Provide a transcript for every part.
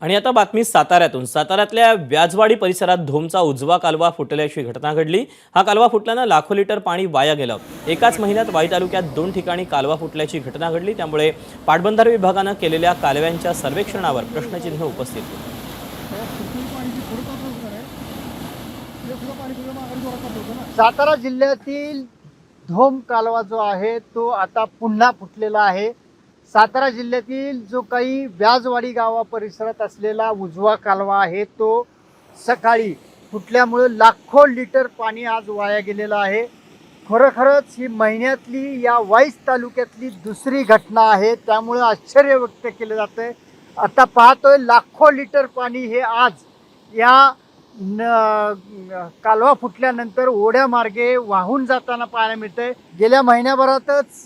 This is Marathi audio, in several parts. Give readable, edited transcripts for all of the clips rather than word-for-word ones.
आणि आता बातमी साताऱ्यातून। साताऱ्यातल्या व्याजवाडी परिसरात धोमचा उजवा कालवा फुटल्याची घटना घडली। हा कालवा फुटल्याने लाखो लिटर पाणी वाया गेलं। एकाच महिन्यात वाई तालुक्यात 2 ठिकाणी कालवा फुटल्याची घटना घडली। त्यामुळे पाटबंधारे विभागाने केलेल्या कालव्यांच्या सर्वेक्षणावर प्रश्नचिन्ह उपस्थित होते। सातारा जिल्ह्यातील धोम कालवा जो आहे तो आता पुन्हा फुटलेला आहे। सातारा जिल्ह्यातील जो काही व्याजवाडी गावा परिसरात असलेला उजवा कालवा आहे तो सकाळी फुटल्यामुळे लाखो लिटर पाणी आज वाया गेलेलं आहे। खरोखरच ही महिन्यातली या वाईस तालुक्यातली दुसरी घटना आहे, त्यामुळे आश्चर्य व्यक्त केलं जातंय। आता पाहतोय लाखो लिटर पाणी हे आज या कालवा फुटल्यानंतर ओढ्या मार्गे वाहून जाताना पाहायला मिळतंय। गेल्या महिन्याभरातच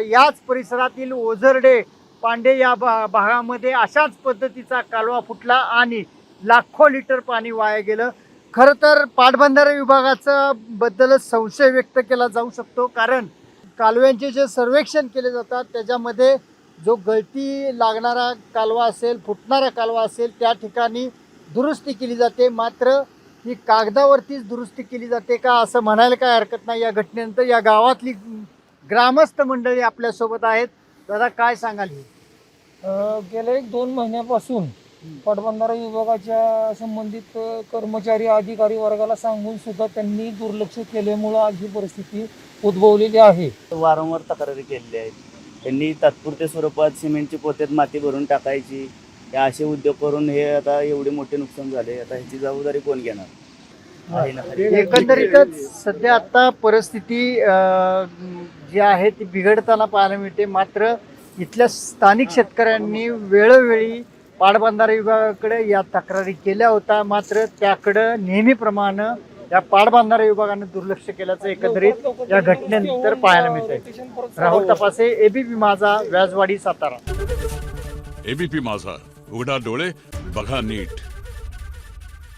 याच परिसरातील ओझरडे पांडे या भागामध्ये अशाच पद्धतीचा कालवा फुटला आणि लाखो लिटर पाणी वाया गेलं। खरं तर पाटबंधारे विभागाचा बद्दलच संशय व्यक्त केला जाऊ शकतो, कारण कालव्यांचे जे सर्वेक्षण केले जातात त्याच्यामध्ये जो गळती लागणारा कालवा असेल, फुटणारा कालवा असेल, त्या ठिकाणी दुरुस्ती केली जाते। मात्र ही कागदावरतीच दुरुस्ती केली जाते का असं म्हणायला काय हरकत नाही। या घटनेनंतर या गावातली ग्रामस्थ मंडळी आपल्यासोबत आहेत। दादा काय सांगाल? गेल्या 1-2 महिन्यापासून पाटबंधारे विभागाच्या संबंधित कर्मचारी अधिकारी वर्गाला सांगून सुद्धा त्यांनी दुर्लक्ष केल्यामुळे आज ही परिस्थिती उद्भवलेली आहे। वारंवार तक्रारी केलेल्या आहेत। त्यांनी तात्पुरत्या स्वरूपात सिमेंटची पोत्यात माती भरून टाकायची, हे असे उद्योग करून हे आता एवढे मोठे नुकसान झाले। आता ह्याची जबाबदारी कोण घेणार? एकंदरीतच सध्या आता परिस्थिती जी आहे ती बिघडताना पाहायला मिळते। मात्र इथल्या स्थानिक शेतकऱ्यांनी वेळोवेळी पाटबंधारे विभागाकडे या तक्रारी केल्या होत्या, मात्र त्याकडे नेहमीप्रमाणे या पाटबंधारे विभागाने दुर्लक्ष केल्याचं एकंदरीत या घटनेनंतर पाहायला मिळतंय। राहुल तपासे, एबीपी माझा, व्याजवाडी, सातारा। एबीपी माझा, उघडा डोळे बघा नीट।